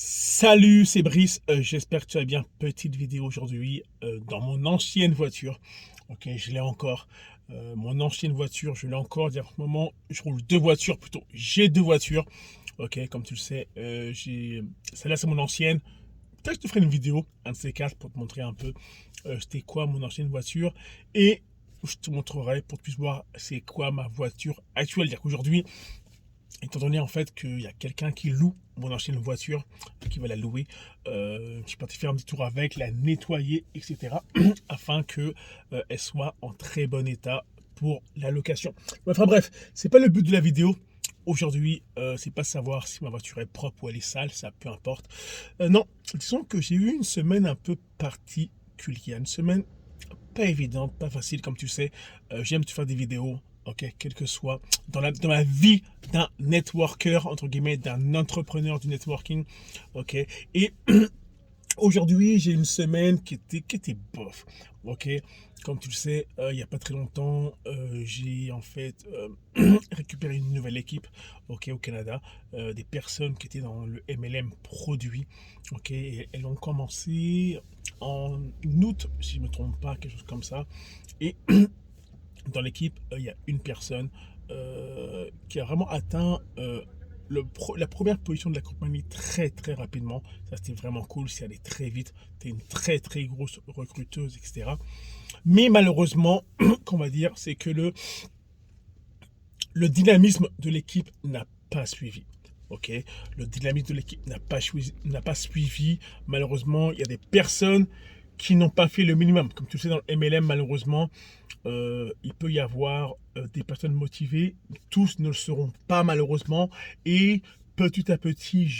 Salut, c'est Brice. J'espère que tu vas bien. Petite vidéo aujourd'hui dans mon ancienne voiture. Ok, je l'ai encore. Mon ancienne voiture, je l'ai encore. En ce moment, je roule deux voitures plutôt. J'ai deux voitures. Ok, comme tu le sais, celle-là c'est mon ancienne. Peut-être que je te ferai une vidéo, un de ces quatre, pour te montrer un peu c'était quoi mon ancienne voiture. Et je te montrerai pour que tu puisses voir c'est quoi ma voiture actuelle. C'est-à-dire qu'aujourd'hui, étant donné en fait qu'il y a quelqu'un qui loue mon ancienne voiture, qui va la louer, je suis parti faire un petit tour avec, la nettoyer, etc. afin que elle soit en très bon état pour la location. Enfin bref, c'est pas le but de la vidéo. Aujourd'hui, c'est pas savoir si ma voiture est propre ou elle est sale, ça peu importe. Non, disons que j'ai eu une semaine un peu particulière, une semaine pas évidente, pas facile, comme tu sais. J'aime te faire des vidéos, ok, quel que soit, dans la vie d'un networker, entre guillemets, d'un entrepreneur du networking, ok. Et aujourd'hui, j'ai une semaine qui était bof, ok. Comme tu le sais, il n'y a pas très longtemps, j'ai en fait récupéré une nouvelle équipe, ok, au Canada, des personnes qui étaient dans le MLM produit, ok, et elles ont commencé en août, si je ne me trompe pas, quelque chose comme ça. Et dans l'équipe, il y a une personne qui a vraiment atteint la première position de la compagnie très très rapidement. Ça c'était vraiment cool, c'est allé très vite. C'était une très très grosse recruteuse, etc. Mais malheureusement, qu'on va dire, c'est que le dynamisme de l'équipe n'a pas suivi. Ok, le dynamisme de l'équipe n'a pas suivi. Malheureusement, il y a des personnes qui n'ont pas fait le minimum. Comme tu le sais, dans le MLM, malheureusement, il peut y avoir des personnes motivées. Tous ne le seront pas, malheureusement. Et petit à petit,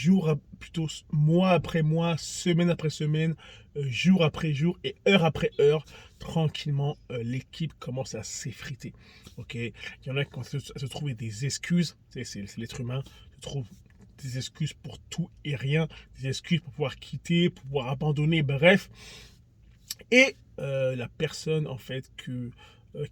plutôt mois après mois, semaine après semaine, jour après jour et heure après heure, tranquillement, l'équipe commence à s'effriter. Ok, il y en a qui commencent à se trouver des excuses. C'est l'être humain. Se trouve des excuses pour tout et rien, des excuses pour pouvoir quitter, pour pouvoir abandonner, bref. Et la personne en fait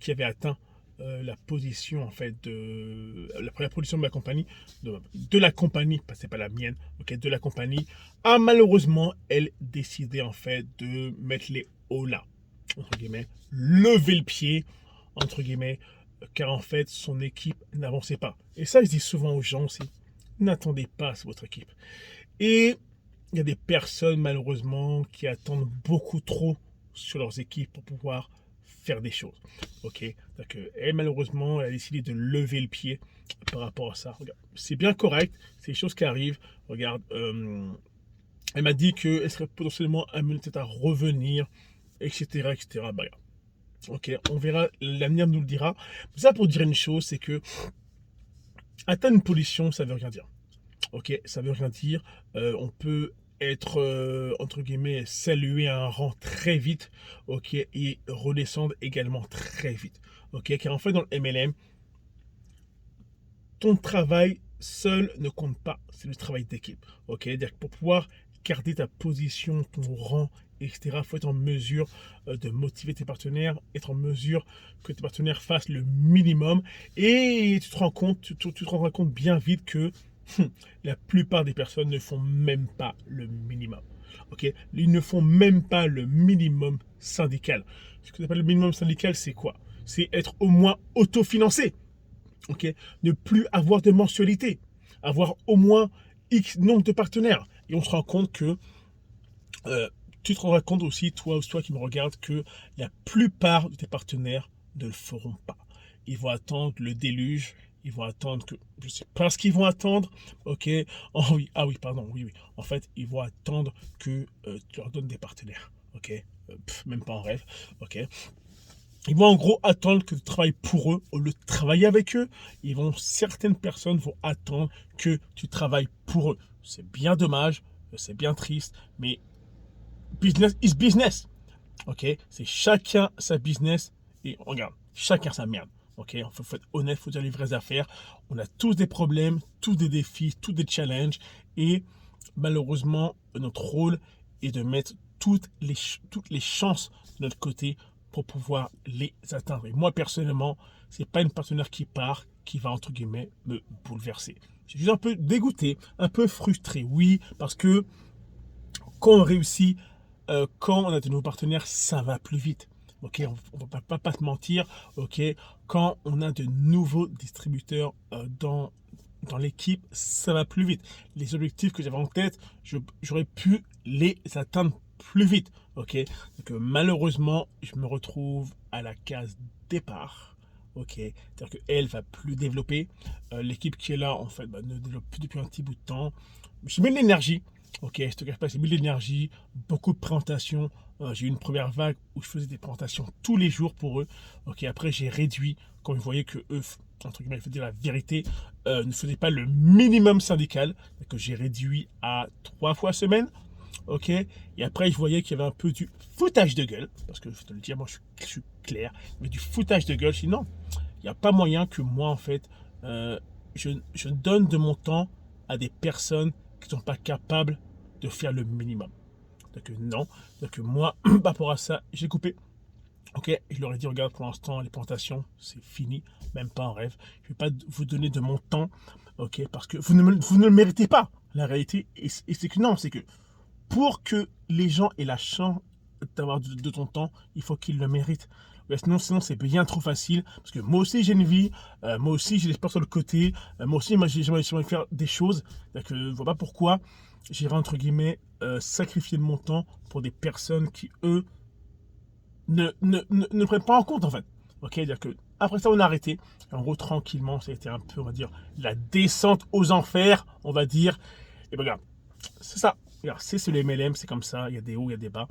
qui avait atteint la position en fait de la première position de la compagnie, de la compagnie, parce que c'est pas la mienne, ok, de la compagnie, a malheureusement elle décidé en fait de mettre les hauts là, entre guillemets, lever le pied, entre guillemets, car en fait son équipe n'avançait pas. Et ça je dis souvent aux gens aussi, n'attendez pas à votre équipe. Et il y a des personnes malheureusement qui attendent beaucoup trop sur leurs équipes pour pouvoir faire des choses. Ok, donc elle malheureusement elle a décidé de lever le pied par rapport à ça. Regarde, c'est bien correct, c'est des choses qui arrivent. Regarde, elle m'a dit qu'elle serait potentiellement amenée peut-être à revenir, etc., etc. Bah, regarde. Ok, on verra, l'avenir nous le dira. Ça pour dire une chose, c'est que atteindre une position, ça veut rien dire. Ok, ça veut rien dire. On peut être entre guillemets salué à un rang très vite, ok, et redescendre également très vite, ok, car en fait dans le MLM, ton travail seul ne compte pas, c'est le travail d'équipe, ok, c'est-à-dire que pour pouvoir garder ta position, ton rang, etc., il faut être en mesure de motiver tes partenaires, être en mesure que tes partenaires fassent le minimum, et tu te rends compte, tu te rendras compte bien vite que la plupart des personnes ne font même pas le minimum. Ok, ils ne font même pas le minimum syndical. Ce que j'appelle le minimum syndical, c'est quoi? C'est être au moins autofinancé. Ok, ne plus avoir de mensualité, avoir au moins X nombre de partenaires. Et on se rend compte que euh, tu te rendras compte aussi, toi qui me regardes, que la plupart de tes partenaires ne le feront pas. Ils vont attendre le déluge, ils vont attendre que, je sais pas ce qu'ils vont attendre, ok, oh oui, ah oui, pardon, oui, oui, en fait, ils vont attendre que tu leur donnes des partenaires, ok, même pas en rêve, ok. Ils vont en gros attendre que tu travailles pour eux au lieu de travailler avec eux. Certaines personnes vont attendre que tu travailles pour eux. C'est bien dommage, c'est bien triste, mais business is business. Ok, c'est chacun sa business et regarde, chacun sa merde. Ok, il faut être honnête, il faut dire les vraies affaires. On a tous des problèmes, tous des défis, tous des challenges et malheureusement, notre rôle est de mettre toutes les chances de notre côté pour pouvoir les atteindre. Et moi, personnellement, c'est pas une partenaire qui part qui va, entre guillemets, me bouleverser. Je suis un peu dégoûté, un peu frustré, oui, parce que quand on réussit, quand on a de nouveaux partenaires, ça va plus vite. Ok, on va pas se mentir. Ok, quand on a de nouveaux distributeurs dans l'équipe, ça va plus vite. Les objectifs que j'avais en tête, j'aurais pu les atteindre plus vite. Ok, donc malheureusement, je me retrouve à la case départ. Ok, c'est-à-dire qu'elle va plus développer. L'équipe qui est là, en fait, ne développe plus depuis un petit bout de temps. Je mets de l'énergie. Ok, je te cache pas, j'ai mis de l'énergie, beaucoup de présentations. J'ai eu une première vague où je faisais des présentations tous les jours pour eux. Ok, après j'ai réduit quand ils voyaient que eux, entre guillemets, il faut dire la vérité, ne faisaient pas le minimum syndical. Donc j'ai réduit à 3 fois semaine. Ok, et après je voyais qu'il y avait un peu du foutage de gueule, parce que je te le dis, moi je suis clair, mais du foutage de gueule. Sinon, il n'y a pas moyen que moi en fait, je donne de mon temps à des personnes qui ne sont pas capables de faire le minimum. Donc non, donc moi, par rapport à ça, j'ai coupé. Ok, je leur ai dit, regarde, pour l'instant, les plantations, c'est fini, même pas en rêve. Je ne vais pas vous donner de mon temps, ok, parce que vous ne le méritez pas. La réalité, et c'est que non, c'est que pour que les gens aient la chance d'avoir de ton temps, il faut qu'ils le méritent. Ouais, sinon c'est bien trop facile. Parce que moi aussi, j'ai une vie. Moi aussi, j'ai des sports sur le côté. Moi aussi, j'aimerais faire des choses. Donc, je ne vois pas pourquoi j'irais, entre guillemets, sacrifier de mon temps pour des personnes qui, eux, ne prennent pas en compte, en fait. Ok, c'est-à-dire que après ça, on a arrêté. En gros, tranquillement, ça a été un peu, on va dire, la descente aux enfers, on va dire. Et ben, regarde, c'est ça. Regarde, c'est le MLM, c'est comme ça. Il y a des hauts, il y a des bas.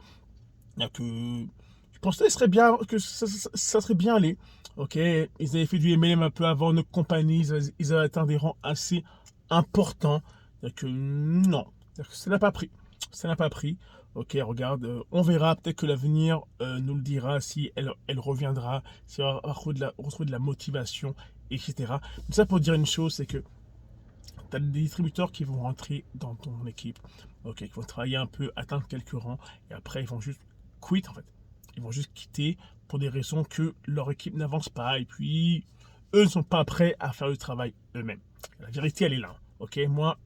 Il y a que je pensais que ça serait bien allé. Ok, ils avaient fait du MLM un peu avant notre compagnie. Ils avaient atteint des rangs assez importants. Donc non, ça n'a pas pris. Ça n'a pas pris. Ok, regarde, on verra. Peut-être que l'avenir nous le dira si elle reviendra, si elle va retrouver de la motivation, etc. Mais ça pour dire une chose, c'est que tu as des distributeurs qui vont rentrer dans ton équipe, ok, qui vont travailler un peu, atteindre quelques rangs, et après ils vont juste quitter en fait. Ils vont juste quitter pour des raisons que leur équipe n'avance pas, et puis eux ne sont pas prêts à faire le travail eux-mêmes. La vérité, elle est là. Ok, moi,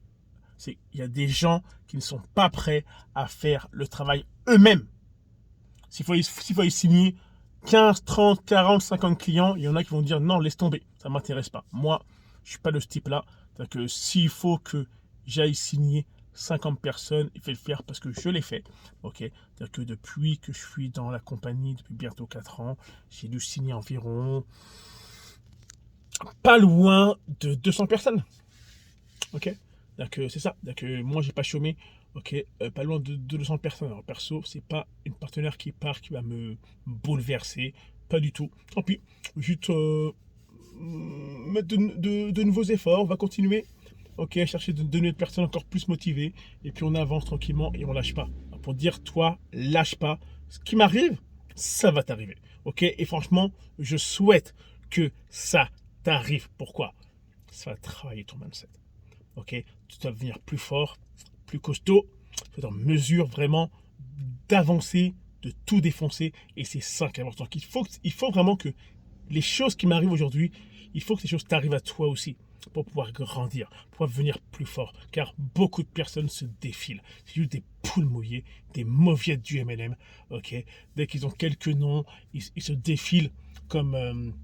il y a des gens qui ne sont pas prêts à faire le travail eux-mêmes. S'il faut y signer 15, 30, 40, 50 clients, il y en a qui vont dire non, laisse tomber, ça ne m'intéresse pas. Moi, je ne suis pas de ce type-là. C'est-à-dire que s'il faut que j'aille signer 50 personnes, il faut le faire parce que je l'ai fait. Ok. C'est-à-dire que depuis que je suis dans la compagnie, depuis bientôt 4 ans, j'ai dû signer environ pas loin de 200 personnes. Ok. C'est ça. Que moi, j'ai pas chômé. Ok. Pas loin de 200 personnes. Alors, perso, c'est pas une partenaire qui part qui va me bouleverser. Pas du tout. Tant pis. Juste mettre de nouveaux efforts. On va continuer. Ok. Chercher de nouvelles personnes encore plus motivées. Et puis, on avance tranquillement et on lâche pas. Alors, pour dire, toi, lâche pas. Ce qui m'arrive, ça va t'arriver. Ok. Et franchement, je souhaite que ça t'arrive. Pourquoi? Ça va travailler ton mindset. Ok, tu dois devenir plus fort, plus costaud, tu dois être en mesure vraiment d'avancer, de tout défoncer, et c'est ça qui est important. Il faut vraiment que les choses qui m'arrivent aujourd'hui, il faut que ces choses t'arrivent à toi aussi pour pouvoir grandir, pour pouvoir devenir plus fort, car beaucoup de personnes se défilent. C'est juste des poules mouillées, des mauviettes du MLM, ok. Dès qu'ils ont quelques noms, ils se défilent comme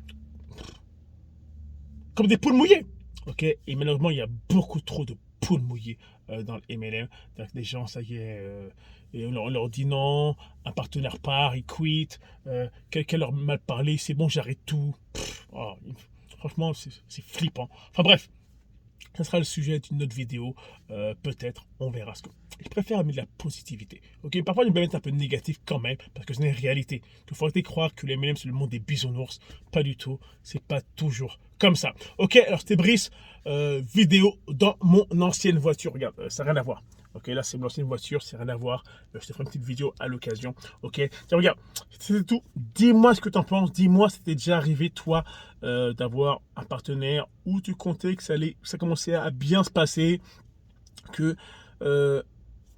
des poules mouillées. Ok, et malheureusement, il y a beaucoup trop de poules mouillées dans le MLM. C'est-à-dire que les gens, ça y est, et on leur dit non, un partenaire part, il quitte, quelqu'un leur mal parlé, c'est bon, j'arrête tout. Franchement, c'est flippant. Enfin bref, ça sera le sujet d'une autre vidéo, peut-être, on verra ce que. Je préfère mettre de la positivité. Ok, parfois il me mettre un peu négatif quand même, parce que c'est une réalité. Il faut arrêter de croire que les MLM c'est le monde des bisounours. Pas du tout. C'est pas toujours comme ça. Ok, alors c'était Brice, vidéo dans mon ancienne voiture. Regarde, ça n'a rien à voir. Ok, là c'est mon ancienne voiture, c'est rien à voir. Je te ferai une petite vidéo à l'occasion. Ok, tiens, regarde, c'était tout. Dis-moi ce que tu en penses. Dis-moi si c'était déjà arrivé, toi, d'avoir un partenaire où tu comptais que ça commençait à bien se passer, que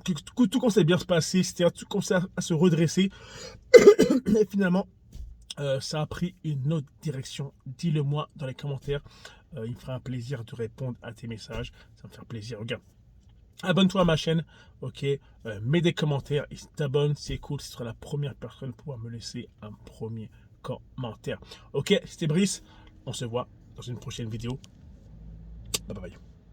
tout commençait à bien se passer, c'est-à-dire tout commençait à se redresser. Et finalement, ça a pris une autre direction. Dis-le moi dans les commentaires. Il me fera un plaisir de répondre à tes messages. Ça me fait plaisir. Regarde. Abonne-toi à ma chaîne, ok, mets des commentaires et t'abonnes, c'est cool, ce sera la première personne pour pouvoir me laisser un premier commentaire. Ok, c'était Brice, on se voit dans une prochaine vidéo. Bye bye.